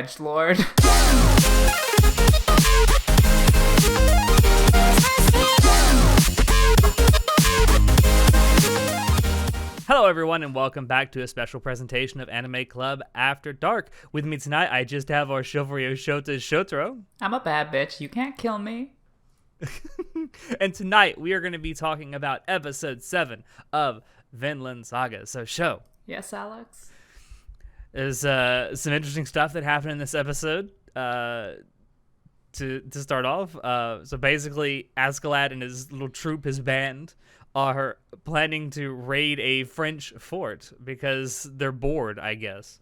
edgelord. Hello, everyone, and welcome back to a special presentation of Anime Club After Dark. With me tonight, I just have our chivalry of Shota's Shotaro. I'm a bad bitch. You can't kill me. And tonight, we are going to be talking about episode 7 of Vinland Saga. So, Sho. Yes, Alex? There's some interesting stuff that happened in this episode. To start off, so basically, ACAD and his little troop, his band, are planning to raid a French fort because they're bored, I guess.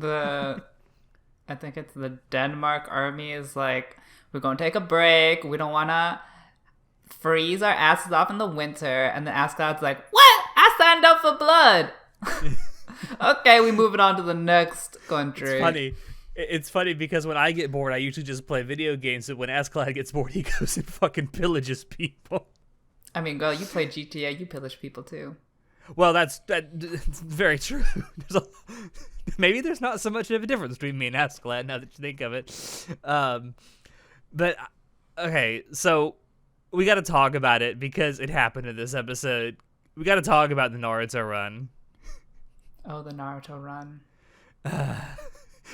I think it's the Denmark army is like, we're going to take a break. We don't want to freeze our asses off in the winter. And then ACAD's like, what? I signed up for blood. Okay, we move it on to the next country. It's funny because when I get bored, I usually just play video games. But when ACAD gets bored, he goes and fucking pillages people. I mean, girl, you play GTA, you pillage people too. Well, that's very true. Maybe there's not so much of a difference between me and ACAD now that you think of it. But, okay, so we got to talk about it because it happened in this episode. We got to talk about the Naruto run. Oh, the Naruto run.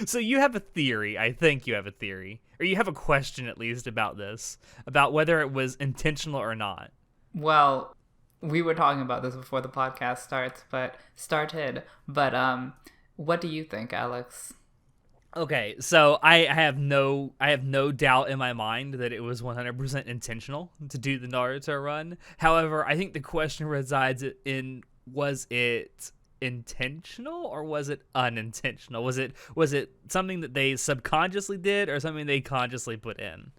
So you have a theory. I think you have a theory. Or you have a question, at least, about this. About whether it was intentional or not. Well, we were talking about this before the podcast started. But what do you think, Alex? Okay, so I have no doubt in my mind that it was 100% intentional to do the Naruto run. However, I think the question resides in, was it intentional or was it unintentional? Was it something that they subconsciously did or something they consciously put in?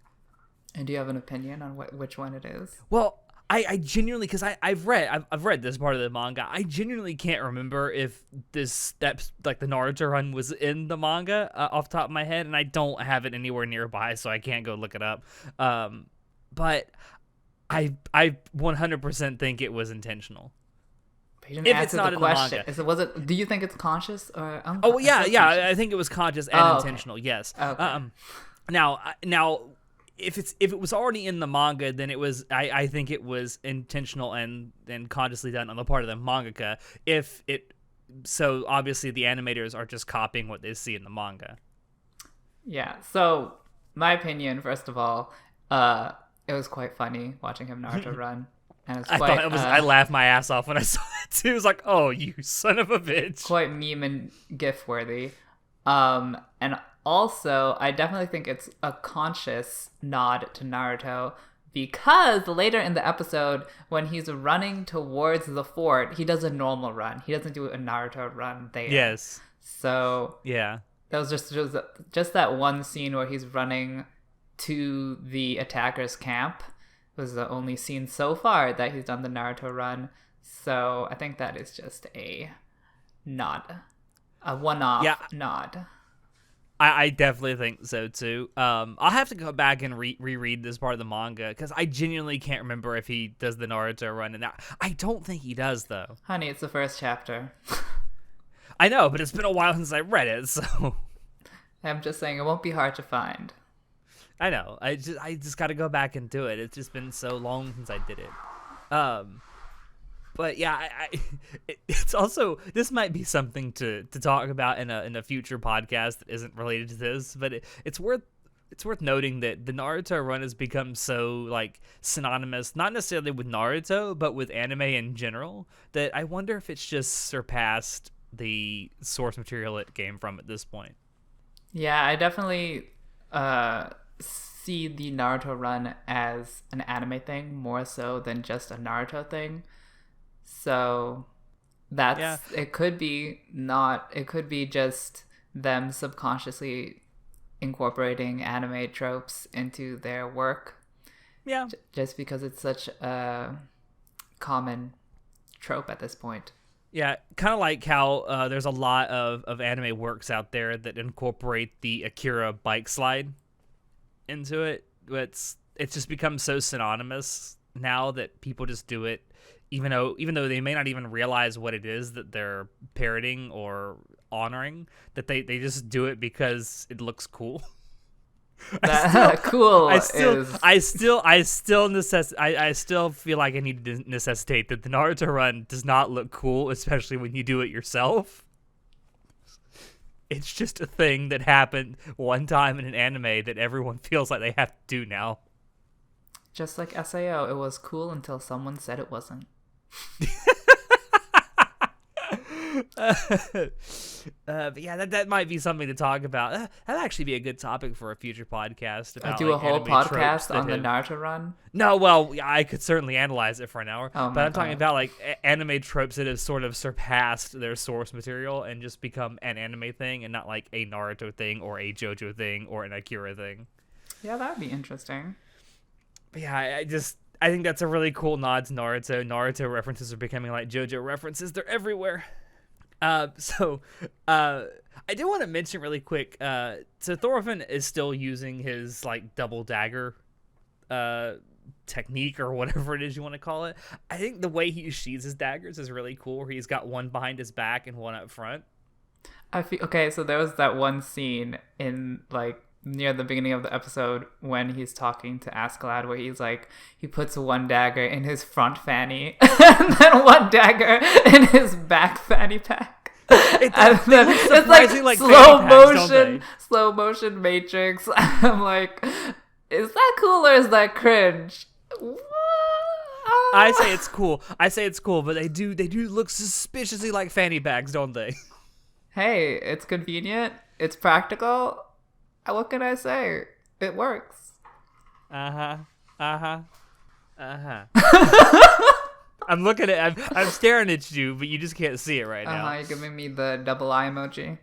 And do you have an opinion on which one it is? Well, I genuinely, because I've read this part of the manga, I genuinely can't remember if this steps like the Naruto run was in the manga off the top of my head, and I don't have it anywhere nearby, so I can't go look it up. But I 100% think it was intentional. If it's not in the manga, do you think it's conscious or unconscious? Oh yeah, I think it was conscious and intentional. Okay. Yes. Okay. Now. If it was already in the manga, then it was I think it was intentional and consciously done on the part of the mangaka. So obviously the animators are just copying what they see in the manga. Yeah. So my opinion, first of all, it was quite funny watching him Naruto run, and it's quite. I laughed my ass off when I saw it too. It was like, oh, you son of a bitch. Quite meme and gif worthy, and. Also, I definitely think it's a conscious nod to Naruto because later in the episode, when he's running towards the fort, he does a normal run. He doesn't do a Naruto run there. Yes. So yeah, that was just that one scene where he's running to the attacker's camp. It was the only scene so far that he's done the Naruto run. So I think that is just a nod, a one-off nod. I definitely think so too. I'll have to go back and reread this part of the manga because I genuinely can't remember if he does the Naruto run, and I don't think he does though. Honey, it's the first chapter. I know, but it's been a while since I read it, so I'm just saying it won't be hard to find. I know. I just got to go back and do it. It's just been so long since I did it. But yeah, it's also, this might be something to talk about in a future podcast that isn't related to this, but it's worth noting that the Naruto run has become so like synonymous, not necessarily with Naruto, but with anime in general, that I wonder if it's just surpassed the source material it came from at this point. Yeah, I definitely see the Naruto run as an anime thing more so than just a Naruto thing. So it could be just them subconsciously incorporating anime tropes into their work. Yeah. Just because it's such a common trope at this point. Yeah, kind of like how there's a lot of anime works out there that incorporate the Akira bike slide into it. It's just become so synonymous now that people just do it, even though they may not even realize what it is that they're parroting or honoring that they just do it because it looks cool. Cool I still is I still feel like I need to necessitate that the Naruto run does not look cool, especially when you do it yourself. It's just a thing that happened one time in an anime that everyone feels like they have to do now. just like SAO. It was cool until someone said it wasn't. But yeah, that might be something to talk about. That'd actually be a good topic for a future podcast. About, Do a whole anime podcast on the have... Naruto run? No, well, I could certainly analyze it for an hour. Oh but I'm talking about like anime tropes that have sort of surpassed their source material and just become an anime thing and not like a Naruto thing or a JoJo thing or an Akira thing. Yeah, that'd be interesting. But yeah, I think that's a really cool nod to Naruto. Naruto references are becoming like JoJo references. They're everywhere. So I do want to mention really quick, so Thorfinn is still using his like double dagger technique or whatever it is you want to call it. I think the way he sheathes his daggers is really cool, where he's got one behind his back and one up front. Okay, so there was that one scene in like near the beginning of the episode when he's talking to Askeladd, where he's like, he puts one dagger in his front fanny and then one dagger in his back fanny pack. It's like slow motion Matrix. I'm like, is that cool or is that cringe? I say it's cool, but they do look suspiciously like fanny bags, don't they? Hey, it's convenient, it's practical. What can I say? It works. I'm looking at. I'm staring at you, but you just can't see it right now. You're giving me the double eye emoji.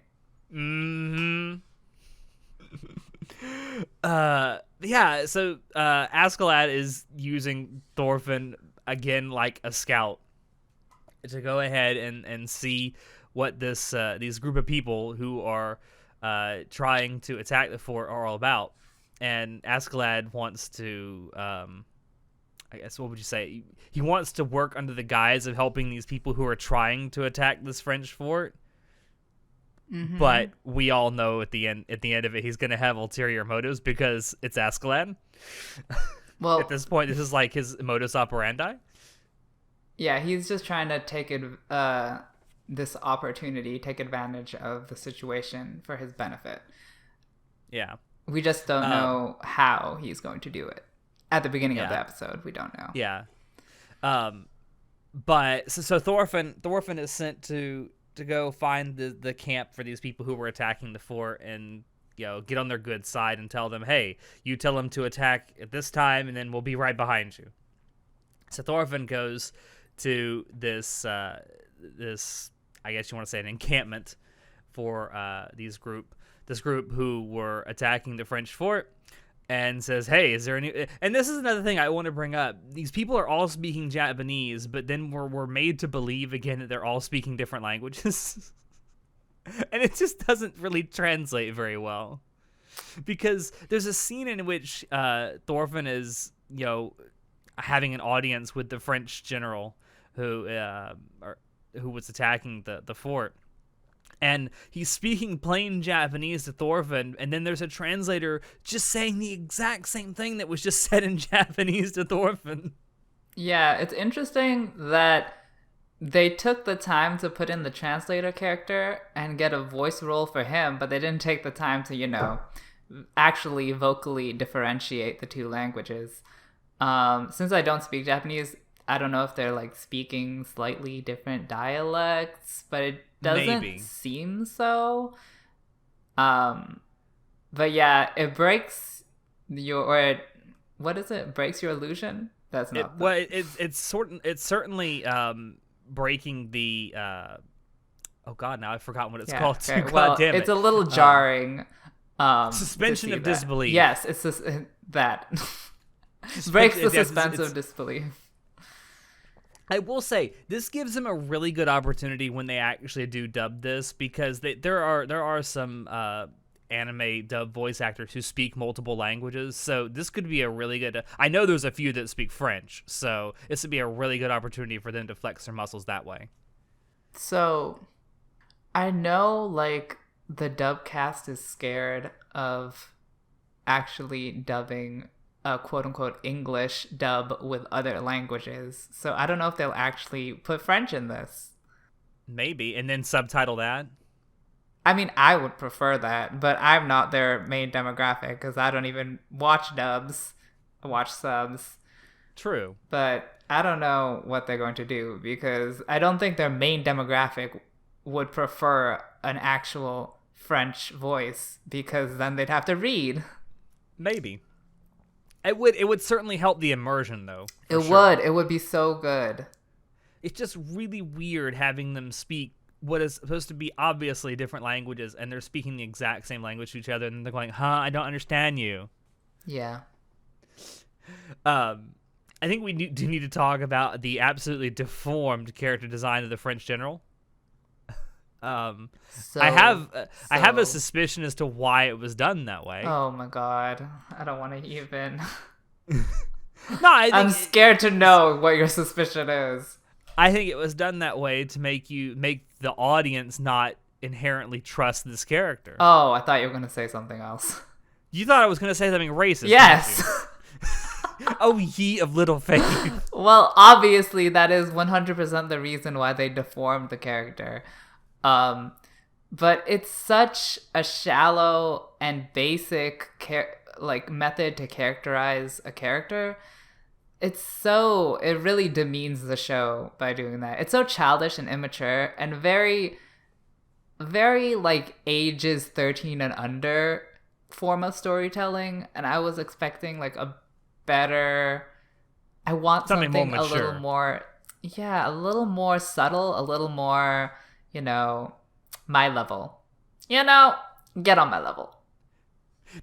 Yeah. So Askeladd is using Thorfinn again like a scout to go ahead and see what these group of people who are trying to attack the fort are all about. And Askeladd wants to, I guess, what would you say? He wants to work under the guise of helping these people who are trying to attack this French fort. Mm-hmm. But we all know at the end of it, he's going to have ulterior motives because it's Askeladd. Well, at this point, this is like his modus operandi. Yeah, he's just trying to take this opportunity, take advantage of the situation for his benefit. Yeah. We just don't know how he's going to do it. At the beginning of the episode, we don't know. Yeah. But so Thorfinn is sent to go find the camp for these people who were attacking the fort and, you know, get on their good side and tell them, hey, you tell them to attack at this time and then we'll be right behind you. So Thorfinn goes to this I guess you want to say an encampment for this group who were attacking the French fort, and says, hey, is there any... And this is another thing I want to bring up. These people are all speaking Japanese, but then we're made to believe again that they're all speaking different languages. And it just doesn't really translate very well. Because there's a scene in which Thorfinn is, you know, having an audience with the French general who was attacking the fort. And he's speaking plain Japanese to Thorfinn, and then there's a translator just saying the exact same thing that was just said in Japanese to Thorfinn. Yeah, it's interesting that they took the time to put in the translator character and get a voice role for him, but they didn't take the time to, you know, actually vocally differentiate the two languages. Since I don't speak Japanese, I don't know if they're like speaking slightly different dialects, but it doesn't seem so. But yeah, it breaks your what is it? Breaks your illusion? That's not. It's certainly breaking the. Oh God! Now I've forgotten what it's called. Okay. Well, it's a little jarring. Suspension of disbelief. Yes, it's just that breaks the suspense of disbelief. I will say this gives them a really good opportunity when they actually do dub this, because there are some anime dub voice actors who speak multiple languages, so this could be a really good. I know there's a few that speak French, so this would be a really good opportunity for them to flex their muscles that way. So, I know, like, the dub cast is scared of actually dubbing a quote-unquote English dub with other languages. So I don't know if they'll actually put French in this. Maybe, and then subtitle that. I mean, I would prefer that, but I'm not their main demographic because I don't even watch dubs. I watch subs. True. But I don't know what they're going to do because I don't think their main demographic would prefer an actual French voice because then they'd have to read. Maybe. It would certainly help the immersion, though. It would. It would be so good. It's just really weird having them speak what is supposed to be obviously different languages, and they're speaking the exact same language to each other, and they're going, huh, I don't understand you. Yeah. I think we do need to talk about the absolutely deformed character design of the French general. I have a suspicion as to why it was done that way. Oh my god. I don't want to even. No, I'm scared to know what your suspicion is. I think it was done that way to make the audience not inherently trust this character. Oh, I thought you were going to say something else. You thought I was going to say something racist. Yes. Oh, ye of little faith. Well, obviously that is 100% the reason why they deformed the character. But it's such a shallow and basic method to characterize a character. It really demeans the show by doing that. It's so childish and immature and very, very like ages 13 and under form of storytelling. And I was expecting like a better, I want something more mature. A little more, yeah, a little more subtle, a little more, my level. Get on my level.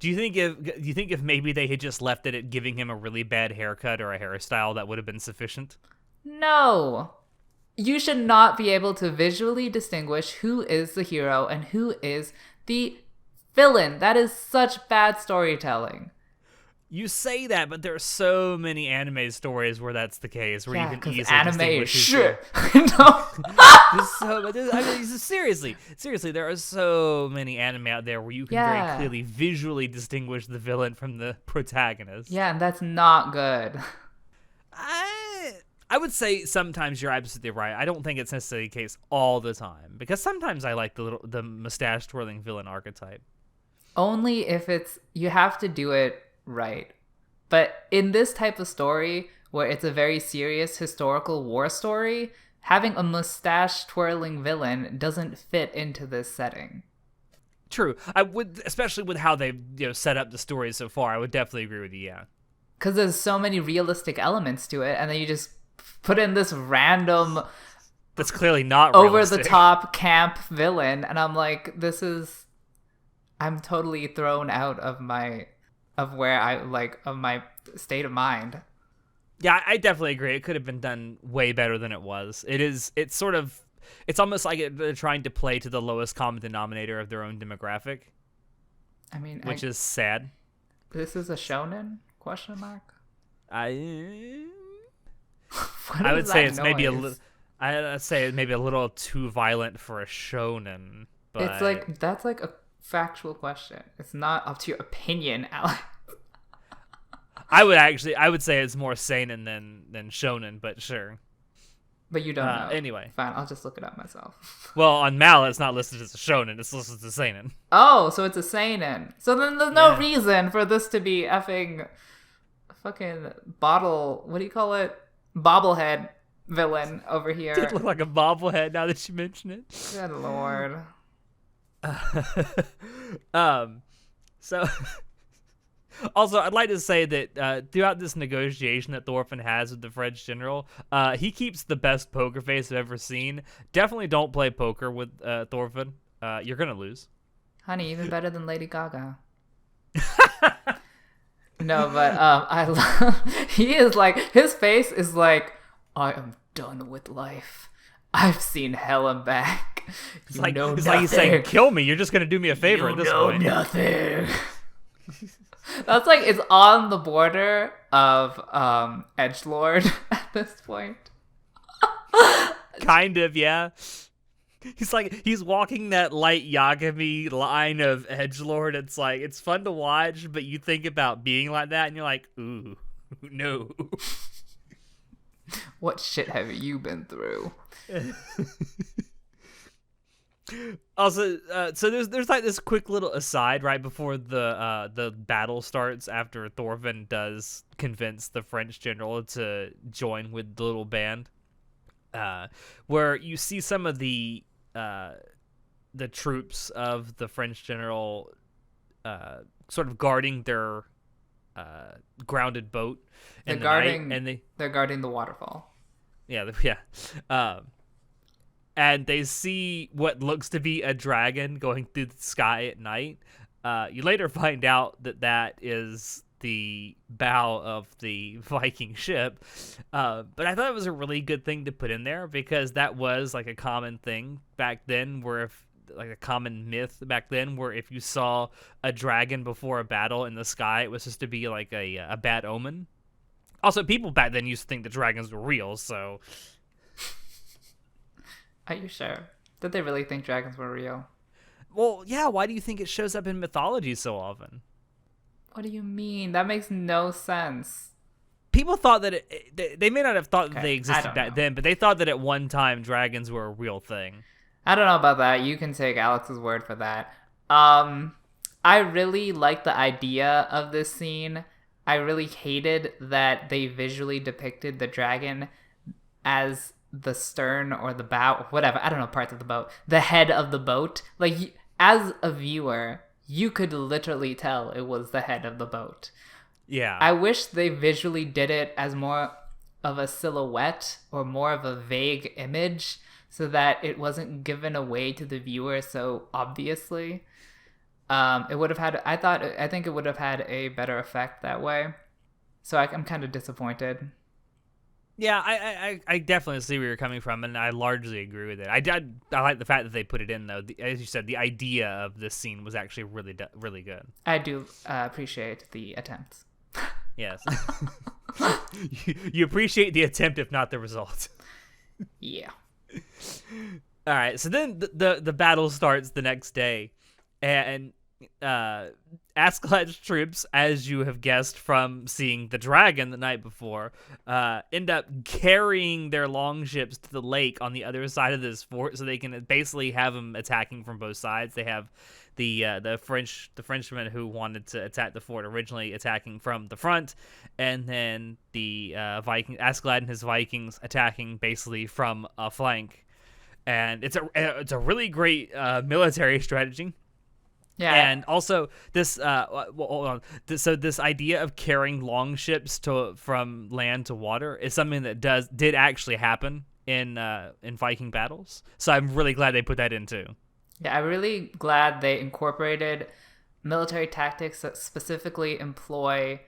Do you think if maybe they had just left it at giving him a really bad haircut or a hairstyle, that would have been sufficient? No. You should not be able to visually distinguish who is the hero and who is the villain. That is such bad storytelling. You say that, but there are so many anime stories where that's the case, where you can easily anime distinguish is shit. Seriously, there are so many anime out there where you can very clearly visually distinguish the villain from the protagonist. Yeah, and that's not good. I would say sometimes you're absolutely right. I don't think it's necessarily the case all the time, because sometimes I like the mustache twirling villain archetype. Only if you have to do it right. But in this type of story, where it's a very serious historical war story, having a mustache twirling villain doesn't fit into this setting. True. I would, especially with how they've set up the story so far, I would definitely agree with you, yeah. Because there's so many realistic elements to it, and then you just put in this random... That's clearly not over-the-top camp villain, and I'm like, I'm totally thrown out of my state of mind. Yeah, I definitely agree. It could have been done way better than it was. It's almost like they're trying to play to the lowest common denominator of their own demographic. I mean, which is sad. This is a shonen? ? I would say it's maybe I'd say it maybe a little too violent for a shonen. But that's like a factual question. It's not up to your opinion, Alex. I would say it's more seinen than shonen, but sure. But you don't know. Anyway. Fine, I'll just look it up myself. Well, on Mal, it's not listed as a shonen, it's listed as a seinen. Oh, so it's a seinen. So then there's no reason for this to be effing fucking what do you call it? Bobblehead villain over here. It did look like a bobblehead now that you mention it. Good lord. So also I'd like to say that throughout this negotiation that Thorfinn has with the French general, he keeps the best poker face I've ever seen. Definitely don't play poker with Thorfinn. You're gonna lose. Honey, even better than Lady Gaga. No, but I love he is like, his face is like, I am done with life. I've seen hell and back. It's like he's saying, kill me. You're just going to do me a favor at this point. Nothing. That's like, it's on the border of edgelord at this point. Kind of, yeah. he's walking that light Yagami line of edgelord. It's like it's fun to watch, but you think about being like that, and you're like, ooh, no. What shit have you been through? Also, so there's like this quick little aside right before the battle starts after Thorfinn does convince the French general to join with the little band, where you see some of the troops of the French general sort of guarding their grounded boat in the night, and they're guarding the waterfall. Yeah. And they see what looks to be a dragon going through the sky at night. You later find out that is the bow of the Viking ship. But I thought it was a really good thing to put in there because that was like a common thing back then like a common myth back then where if you saw a dragon before a battle in the sky, it was just to be like a bad omen. Also, people back then used to think the dragons were real, so... Are you sure? Did they really think dragons were real? Well, yeah, why do you think it shows up in mythology so often? What do you mean? That makes no sense. People thought that they may not have thought that they existed back then, but they thought that at one time dragons were a real thing. I don't know about that. You can take Alex's word for that. I really like the idea of this scene. I really hated that they visually depicted the dragon as the stern or the bow, whatever. I don't know, parts of the boat. The head of the boat. Like, as a viewer, you could literally tell it was the head of the boat. Yeah. I wish they visually did it as more of a silhouette or more of a vague image so that it wasn't given away to the viewer so obviously. It would have had, I think it would have had a better effect that way. So I'm kind of disappointed. Yeah, I definitely see where you're coming from, and I largely agree with it. I like the fact that they put it in, though. As you said, the idea of this scene was actually really good. I do appreciate the attempt. Yes. you appreciate the attempt, if not the result. Yeah. All right, so then the battle starts the next day, and Askeladd's troops, as you have guessed from seeing the dragon the night before, end up carrying their longships to the lake on the other side of this fort, so they can basically have them attacking from both sides. They have the Frenchmen who wanted to attack the fort originally attacking from the front, and then the Askeladd and his Vikings attacking basically from a flank, and it's a really great military strategy. Yeah, and also this hold on. So this idea of carrying longships from land to water is something that did actually happen in Viking battles. So I'm really glad they put that in too. Yeah, I'm really glad they incorporated military tactics that specifically employ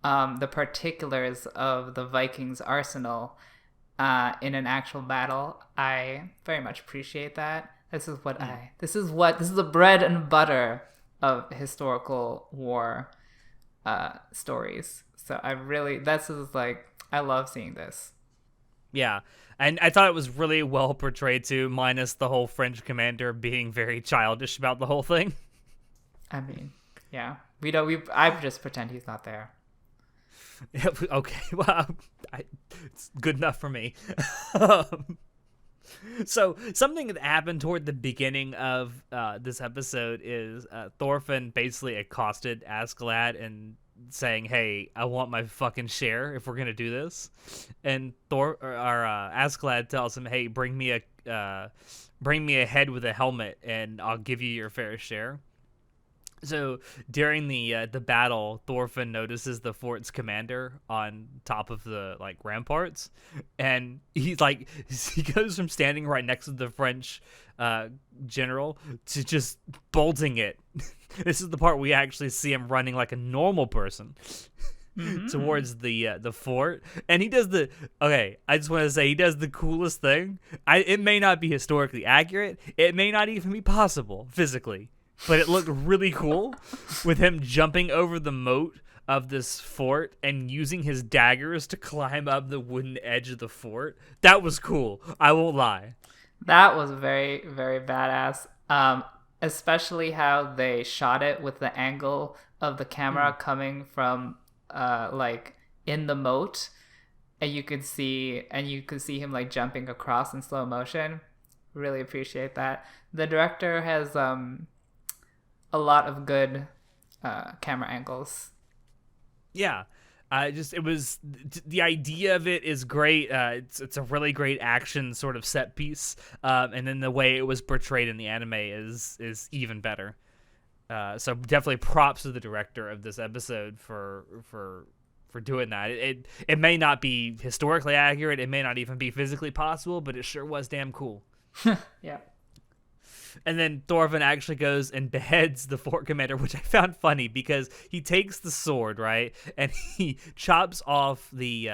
the particulars of the Vikings' arsenal in an actual battle. I very much appreciate that. This is the bread and butter of historical war stories. So I love seeing this. Yeah, and I thought it was really well portrayed too, minus the whole French commander being very childish about the whole thing. I mean, yeah, I just pretend he's not there. Okay, well, it's good enough for me. So something that happened toward the beginning of this episode is Thorfinn basically accosted Askeladd and saying, "Hey, I want my fucking share if we're gonna do this." And Askeladd tells him, "Hey, bring me a head with a helmet, and I'll give you your fair share." So during the battle, Thorfinn notices the fort's commander on top of the ramparts, and he goes from standing right next to the French general to just bolting it. This is the part we actually see him running like a normal person towards the fort, and he does I just want to say he does the coolest thing. It may not be historically accurate, it may not even be possible physically, but it looked really cool with him jumping over the moat of this fort and using his daggers to climb up the wooden edge of the fort. That was cool. I won't lie. That was very, very badass. Especially how they shot it with the angle of the camera coming from like in the moat, and you could see him like jumping across in slow motion. Really appreciate that. The director has a lot of good camera angles. Yeah. The idea of it is great. It's a really great action sort of set piece, and then the way it was portrayed in the anime is even better. So definitely props to the director of this episode for doing that. It may not be historically accurate, it may not even be physically possible, but it sure was damn cool. Yeah. And then Thorfinn actually goes and beheads the fort commander, which I found funny because he takes the sword, right, and he chops off the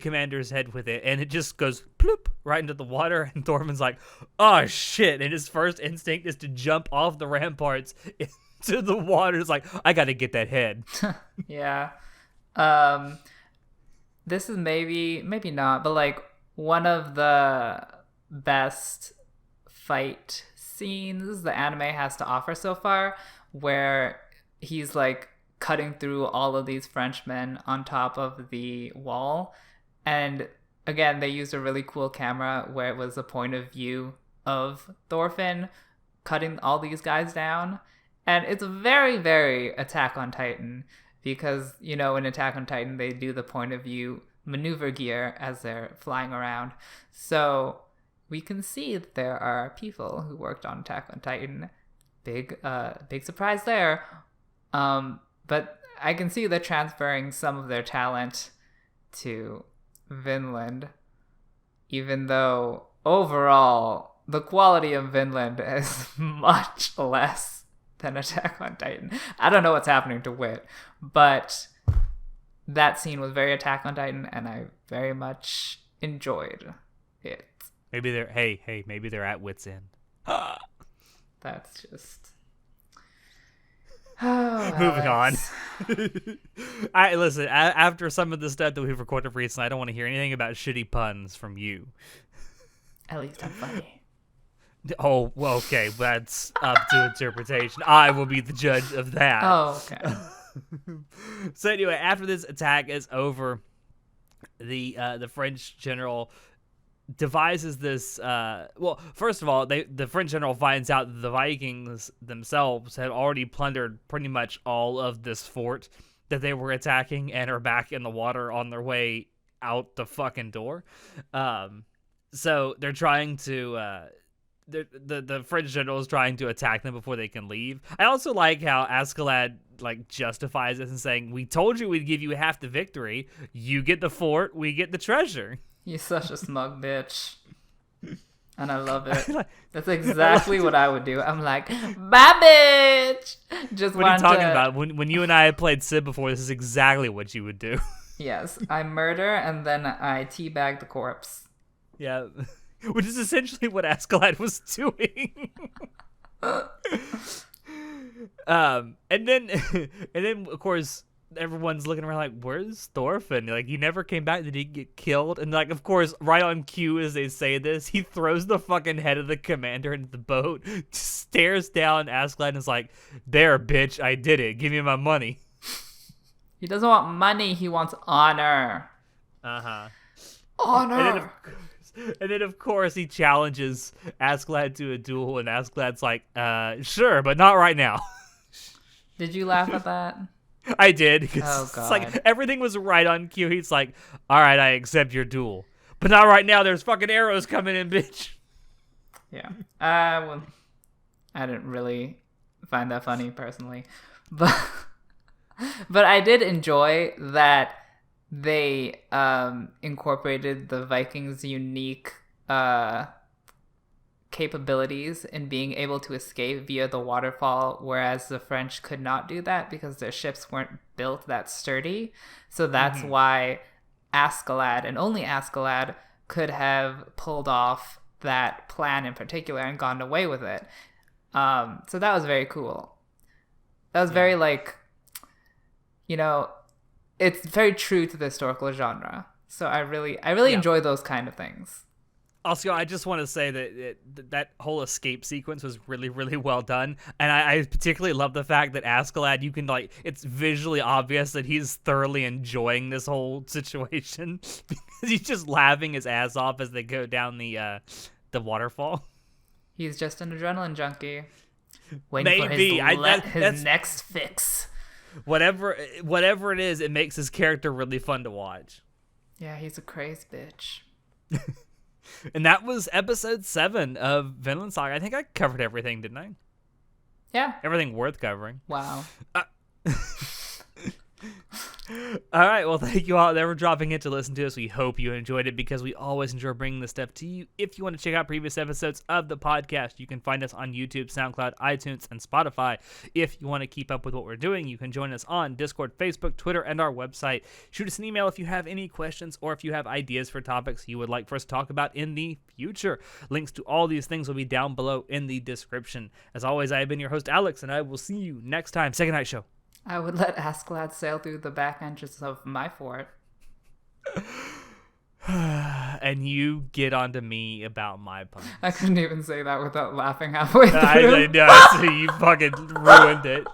commander's head with it, and it just goes ploop right into the water. And Thorfinn's like, "Oh shit!" And his first instinct is to jump off the ramparts into the water. It's like, I got to get that head. Yeah. This is maybe not, but like one of the best fight scenes the anime has to offer so far, where he's like cutting through all of these Frenchmen on top of the wall. And again, they used a really cool camera where it was a point of view of Thorfinn cutting all these guys down. And it's very, very Attack on Titan, because, you know, in Attack on Titan, they do the point of view maneuver gear as they're flying around. So we can see that there are people who worked on Attack on Titan. Big surprise there. But I can see they're transferring some of their talent to Vinland, even though overall the quality of Vinland is much less than Attack on Titan. I don't know what's happening to Wit, but that scene was very Attack on Titan, and I very much enjoyed it. Maybe maybe they're at wit's end. That's just moving on. Listen. After some of the stuff that we've recorded recently, I don't want to hear anything about shitty puns from you. At least I'm funny. Oh, well, okay. That's up to interpretation. I will be the judge of that. Oh, okay. So anyway, after this attack is over, the French general devises this. Well, first of all, the French general finds out that the Vikings themselves had already plundered pretty much all of this fort that they were attacking, and are back in the water on their way out the fucking door. So they're trying to. The French general is trying to attack them before they can leave. I also like how ACAD like justifies this and saying, "We told you we'd give you half the victory. You get the fort, we get the treasure." You're such a smug bitch. And I love it. That's exactly what I would do. I'm like, bye, bitch! Just what are you talking about? When you and I had played Civ before, this is exactly what you would do. Yes, I murder and then I teabag the corpse. Yeah, which is essentially what ACAD was doing. And then of course everyone's looking around like, where's Thorfinn? Like, he never came back. Did he get killed? And like, of course, right on cue as they say this, he throws the fucking head of the commander into the boat, stares down ACAD, and is like, "There, bitch, I did it. Give me my money." He doesn't want money. He wants honor. Uh-huh. Honor. And then, of course, he challenges ACAD to a duel, and ACAD's like, sure, but not right now. Did you laugh at that? I did. Oh, God. It's like everything was right on cue. He's like, all right, I accept your duel, but not right now. There's fucking arrows coming in, bitch. Yeah. Well, I didn't really find that funny personally, but I did enjoy that they incorporated the Vikings' unique capabilities in being able to escape via the waterfall, whereas the French could not do that because their ships weren't built that sturdy. So that's why ACAD, and only ACAD, could have pulled off that plan in particular and gone away with it. So that was very cool. That was very, like, you know, it's very true to the historical genre. So I really enjoy those kind of things. Also, I just want to say that whole escape sequence was really, really well done, and I particularly love the fact that Askeladd, you can it's visually obvious that he's thoroughly enjoying this whole situation because he's just laughing his ass off as they go down the waterfall. He's just an adrenaline junkie, waiting for his next fix. Whatever it is, it makes his character really fun to watch. Yeah, he's a crazy bitch. And that was episode 7 of Vinland Saga. I think I covered everything, didn't I? Yeah. Everything worth covering. Wow. All right, well, thank you all that were dropping in to listen to us. We hope you enjoyed it because we always enjoy bringing this stuff to you. If you want to check out previous episodes of the podcast, you can find us on YouTube, SoundCloud, iTunes, and Spotify. If you want to keep up with what we're doing, you can join us on Discord, Facebook, Twitter, and our website. Shoot us an email if you have any questions or if you have ideas for topics you would like for us to talk about in the future. Links to all these things will be down below in the description. As always, I have been your host, Alex, and I will see you next time. Second Night Show. I would let Askeladd sail through the back entrance of my fort. And you get onto me about my puns. I couldn't even say that without laughing halfway through. I know, so you fucking ruined it.